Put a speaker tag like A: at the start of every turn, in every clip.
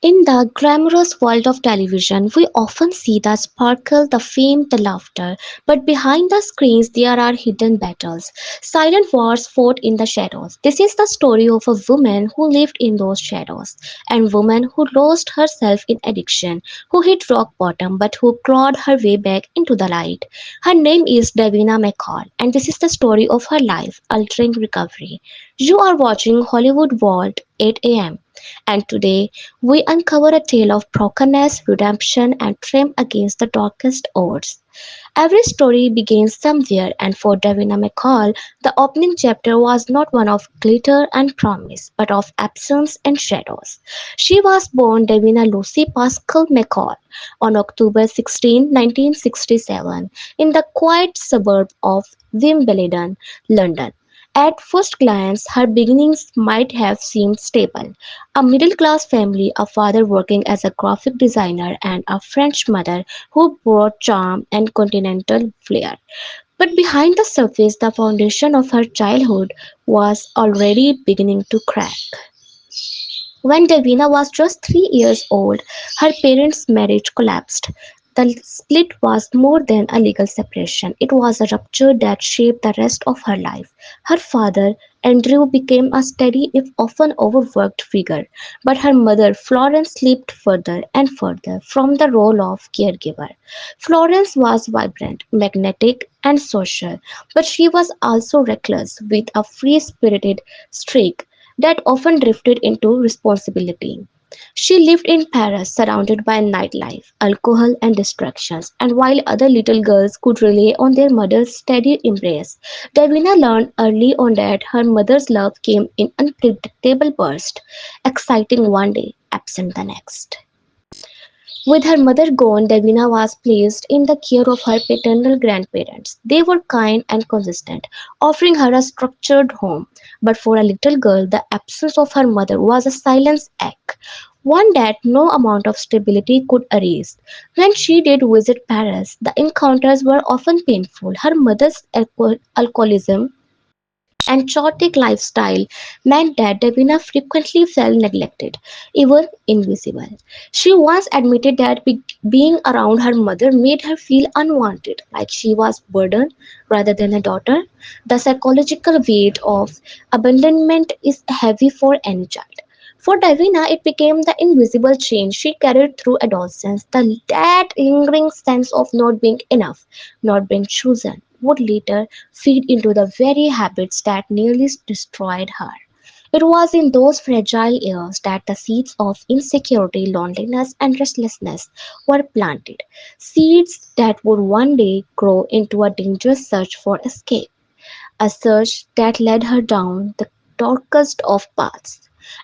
A: In the glamorous world of television, we often see the sparkle, the fame, the laughter. But behind the screens, there are hidden battles, silent wars fought in the shadows. This is the story of a woman who lived in those shadows, and woman who lost herself in addiction, who hit rock bottom, but who clawed her way back into the light. Her name is Davina McCall, and this is the story of her life, altering recovery. You are watching Hollywood Vault 8 a.m. And today we uncover a tale of brokenness, redemption, and triumph against the darkest odds. Every story begins somewhere, and for Davina McCall, the opening chapter was not one of glitter and promise, but of absence and shadows. She was born Davina Lucy Pascal McCall on October 16, 1967, in the quiet suburb of Wimbledon, London. At first glance, her beginnings might have seemed stable. A middle-class family, a father working as a graphic designer, and a French mother who brought charm and continental flair. But behind the surface, the foundation of her childhood was already beginning to crack. When Davina was just 3 years old, her parents' marriage collapsed. The split was more than a legal separation, it was a rupture that shaped the rest of her life. Her father, Andrew, became a steady, if often overworked figure, but her mother, Florence, slipped further and further from the role of caregiver. Florence was vibrant, magnetic, and social, but she was also reckless, with a free spirited streak that often drifted into responsibility. She lived in Paris, surrounded by nightlife, alcohol, and distractions, and while other little girls could rely on their mother's steady embrace, Davina learned early on that her mother's love came in unpredictable bursts, exciting one day, absent the next. With her mother gone, Davina was placed in the care of her paternal grandparents. They were kind and consistent, offering her a structured home. But for a little girl, the absence of her mother was a silent ache, one that no amount of stability could erase. When she did visit Paris, the encounters were often painful. Her mother's alcoholism and chaotic lifestyle meant that Davina frequently felt neglected, even invisible. She once admitted that being around her mother made her feel unwanted, like she was burden rather than a daughter. The psychological weight of abandonment is heavy for any child. For Davina, it became the invisible chain she carried through adolescence, that lingering sense of not being enough, not being chosen, would later feed into the very habits that nearly destroyed her. It was in those fragile years that the seeds of insecurity, loneliness, and restlessness were planted, seeds that would one day grow into a dangerous search for escape, a search that led her down the darkest of paths.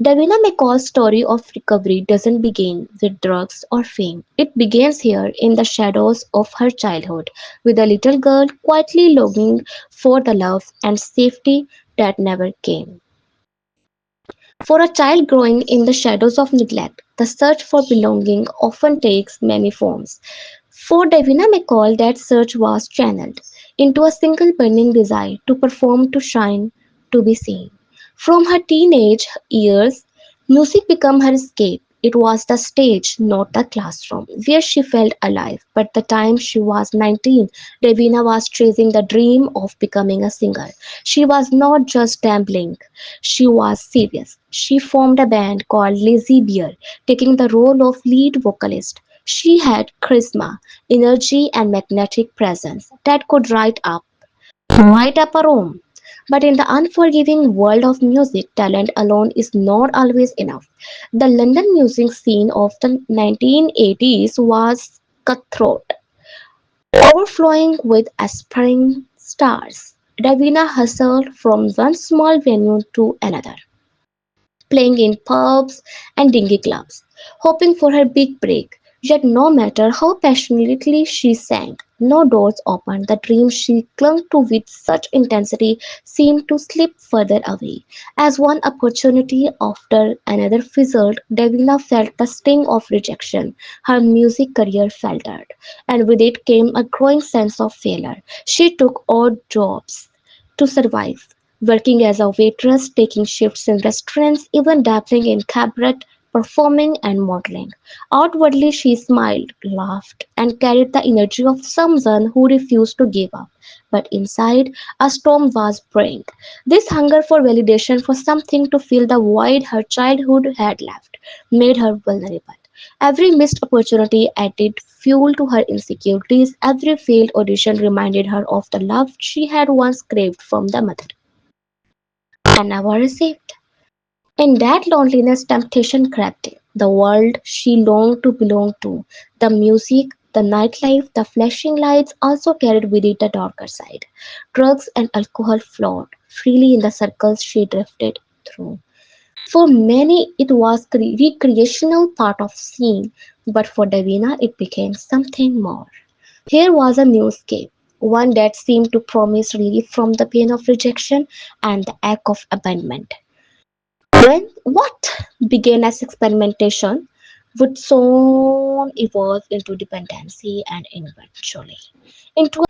A: Davina McCall's story of recovery doesn't begin with drugs or fame. It begins here in the shadows of her childhood, with a little girl quietly longing for the love and safety that never came. For a child growing in the shadows of neglect, the search for belonging often takes many forms. For Davina McCall, that search was channeled into a single burning desire to perform, to shine, to be seen. From her teenage years, music became her escape. It was the stage, not the classroom, where she felt alive. But the time she was 19, Davina was chasing the dream of becoming a singer. She was not just dabbling, she was serious. She formed a band called Lazy Bear, taking the role of lead vocalist. She had charisma, energy, and magnetic presence that could light up a room. But in the unforgiving world of music, talent alone is not always enough. The London music scene of the 1980s was cutthroat, overflowing with aspiring stars. Davina hustled from one small venue to another, playing in pubs and dingy clubs, hoping for her big break. Yet no matter how passionately she sang, no doors opened. The dream she clung to with such intensity seemed to slip further away. As one opportunity after another fizzled, Davina felt the sting of rejection. Her music career faltered, and with it came a growing sense of failure. She took odd jobs to survive, working as a waitress, taking shifts in restaurants, even dabbling in cabaret performing and modeling. Outwardly, she smiled, laughed, and carried the energy of someone who refused to give up. But inside, a storm was brewing. This hunger for validation, for something to fill the void her childhood had left, made her vulnerable. Every missed opportunity added fuel to her insecurities. Every failed audition reminded her of the love she had once craved from the mother and never received. In that loneliness, temptation crept in. The world she longed to belong to, the music, the nightlife, the flashing lights also carried with it a darker side. Drugs and alcohol flowed freely in the circles she drifted through. For many, it was recreational part of scene, but for Davina, it became something more. Here was a new escape, one that seemed to promise relief from the pain of rejection and the ache of abandonment. When what began as experimentation would soon evolve into dependency and eventually into.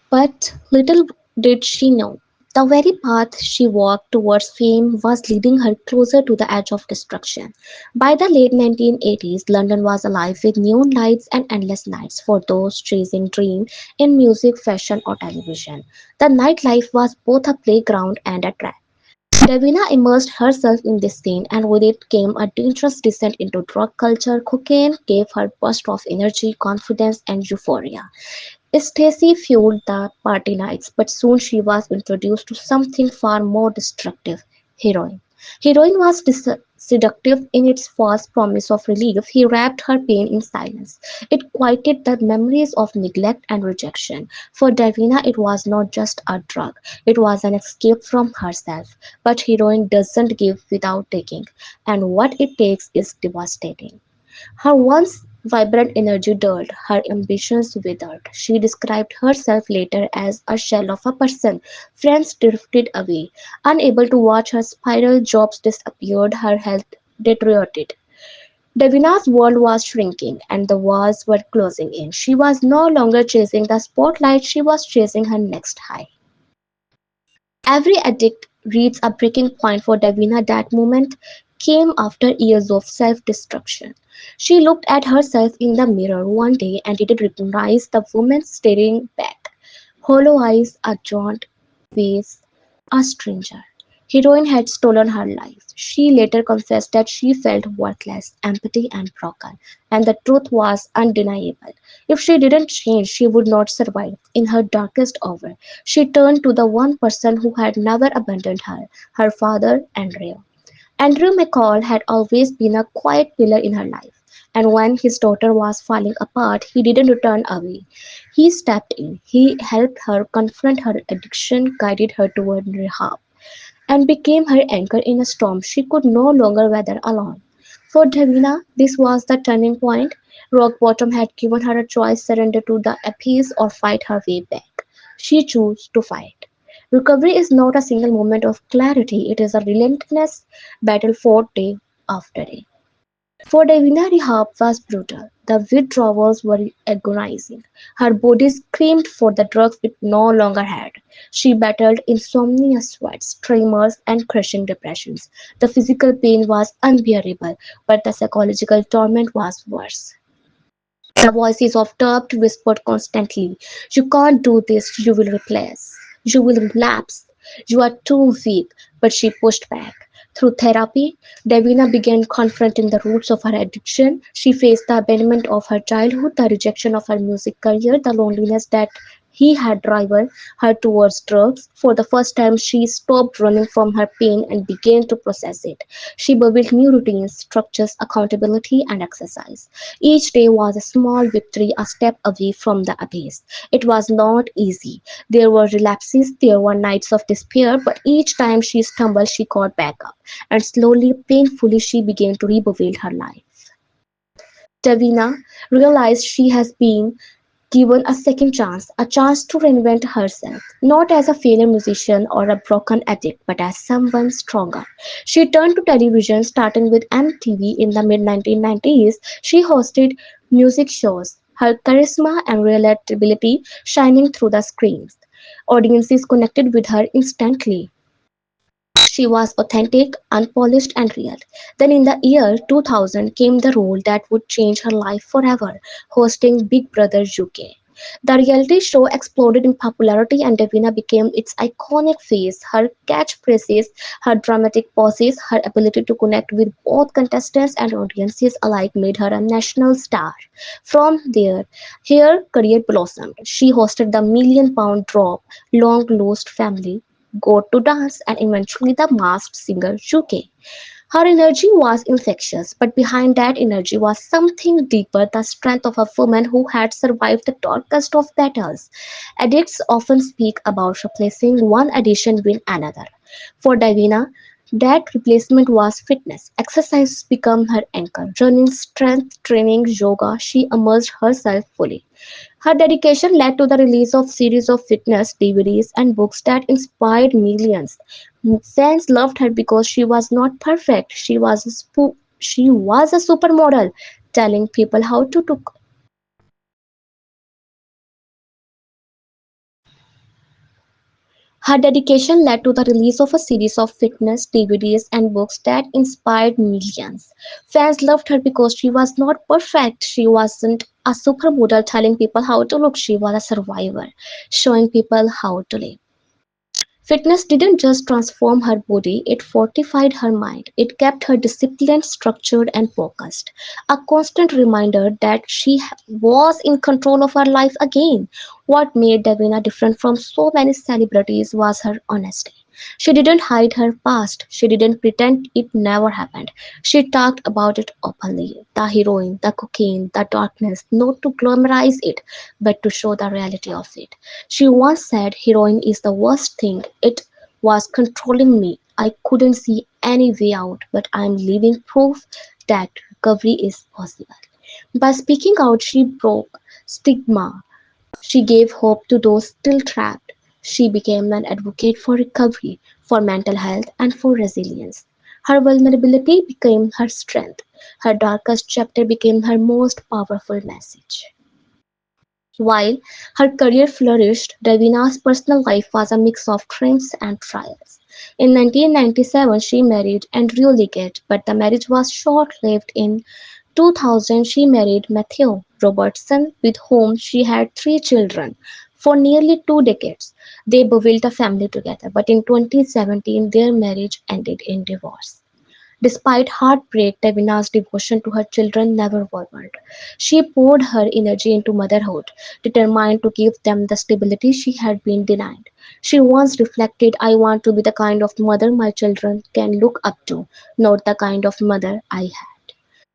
A: But little did she know, the very path she walked towards fame was leading her closer to the edge of destruction. By the late 1980s, London was alive with neon lights and endless nights for those chasing dream in music, fashion, or television. The nightlife was both a playground and a trap. Davina immersed herself in this scene, and with it came a dangerous descent into drug culture. Cocaine gave her burst of energy, confidence, and euphoria. Stacy fueled the party nights, but soon she was introduced to something far more destructive: heroin. Heroin was seductive in its false promise of relief. He wrapped her pain in silence. It quieted the memories of neglect and rejection. For Davina, it was not just a drug, it was an escape from herself. But heroin doesn't give without taking, and what it takes is devastating. Her once vibrant energy dulled, her ambitions withered. She described herself later as a shell of a person. Friends drifted away. Unable to watch her spiral, jobs disappeared, her health deteriorated. Davina's world was shrinking, and the walls were closing in. She was no longer chasing the spotlight, she was chasing her next high. Every addict reaches a breaking point. For Davina, that moment came after years of self-destruction. She looked at herself in the mirror one day and didn't recognize the woman staring back. Hollow eyes, a jaunt face, a stranger. Heroin had stolen her life. She later confessed that she felt worthless, empty, and broken, and the truth was undeniable. If she didn't change, she would not survive. In her darkest hour, she turned to the one person who had never abandoned her, her father, Andrew. Andrew McCall had always been a quiet pillar in her life, and when his daughter was falling apart, he didn't turn away. He stepped in. He helped her confront her addiction, guided her toward rehab, and became her anchor in a storm she could no longer weather alone. For Davina, this was the turning point. Rock bottom had given her a choice: surrender to the abyss or fight her way back. She chose to fight. Recovery is not a single moment of clarity, it is a relentless battle fought day after day. For Davina, rehab was brutal. The withdrawals were agonizing. Her body screamed for the drugs it no longer had. She battled insomnia, sweats, tremors, and crushing depressions. The physical pain was unbearable, but the psychological torment was worse. The voices of doubt whispered constantly, "You can't do this, you will replace. You will relapse. You are too weak." But she pushed back. Through therapy, Davina began confronting the roots of her addiction. She faced the abandonment of her childhood, the rejection of her music career, the loneliness that he had driven her towards drugs. For the first time, she stopped running from her pain and began to process it. She built new routines, structures, accountability, and exercise. Each day was a small victory, a step away from the abyss. It was not easy. There were relapses, there were nights of despair, but each time she stumbled, she got back up, and slowly, painfully, she began to rebuild her life. Davina realized she has been given a second chance, a chance to reinvent herself, not as a failure musician or a broken addict, but as someone stronger. She turned to television, starting with MTV in the mid 1990s. She hosted music shows, her charisma and relatability shining through the screens. Audiences connected with her instantly. She was authentic, unpolished, and real. Then, in the year 2000, came the role that would change her life forever, hosting Big Brother UK. The reality show exploded in popularity and Davina became its iconic face. Her catchphrases, her dramatic pauses, her ability to connect with both contestants and audiences alike made her a national star. From there, her career blossomed. She hosted the Million Pound Drop, Long Lost Family, Go to Dance, and eventually The Masked Singer UK. Her energy was infectious, but behind that energy was something deeper, the strength of a woman who had survived the darkest of battles. Addicts often speak about replacing one addiction with another. For Davina, that replacement was fitness. Exercise became her anchor. Running, strength training, yoga, she immersed herself fully. Her dedication led to the release of series of fitness DVDs and books that inspired millions. Fans loved her because she was not perfect. She was a supermodel, telling people how to look. Her dedication led to the release of a series of fitness DVDs and books that inspired millions. Fans loved her because she was not perfect. She wasn't a supermodel telling people how to look. She was a survivor, showing people how to live. Fitness didn't just transform her body, it fortified her mind. It kept her disciplined, structured, and focused. A constant reminder that was in control of her life again. What made Davina different from so many celebrities was her honesty. She didn't hide her past. She didn't pretend it never happened. She talked about it openly. The heroine, the cocaine, the darkness, not to glamorize it, but to show the reality of it. She once said heroin is the worst thing. It was controlling me. I couldn't see any way out, but I am living proof that recovery is possible. By speaking out, she broke stigma. She gave hope to those still trapped. She became an advocate for recovery, for mental health, and for resilience. Her vulnerability became her strength. Her darkest chapter became her most powerful message. While her career flourished, Davina's personal life was a mix of triumphs and trials. In 1997, she married Andrew Liggett, but the marriage was short-lived. In 2000, she married Matthew Robertson, with whom she had three children. For nearly 2 decades, they built a family together, but in 2017, their marriage ended in divorce. Despite heartbreak, Davina's devotion to her children never wavered. She poured her energy into motherhood, determined to give them the stability she had been denied. She once reflected, I want to be the kind of mother my children can look up to, not the kind of mother I had.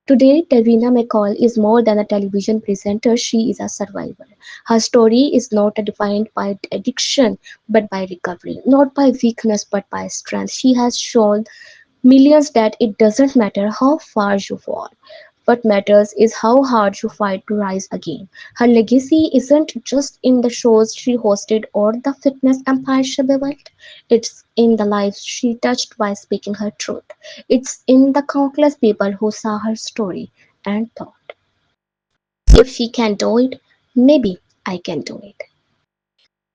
A: Today, Davina McCall is more than a television presenter, she is a survivor. Her story is not defined by addiction but by recovery, not by weakness but by strength. She has shown millions that it doesn't matter how far you fall. What matters is how hard you fight to rise again. Her legacy isn't just in the shows she hosted or the fitness empire she built. It's in the lives she touched by speaking her truth. It's in the countless people who saw her story and thought, if she can do it, maybe I can do it.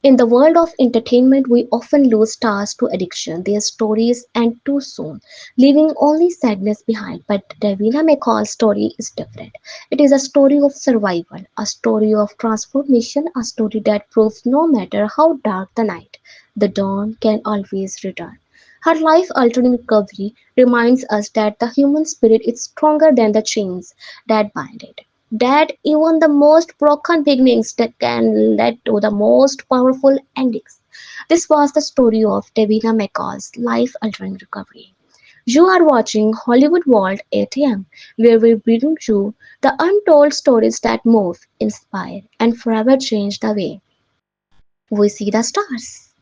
A: In the world of entertainment, we often lose stars to addiction, their stories end too soon, leaving only sadness behind. But Davina McCall's story is different. It is a story of survival, a story of transformation, a story that proves no matter how dark the night, the dawn can always return. Her life altering recovery reminds us that the human spirit is stronger than the chains that bind it. That even the most broken beginnings that can lead to the most powerful endings. This was the story of Davina McCall's life altering recovery. You are watching Hollywood Vault ATM, where we bring you the untold stories that move, inspire, and forever change the way we see the stars.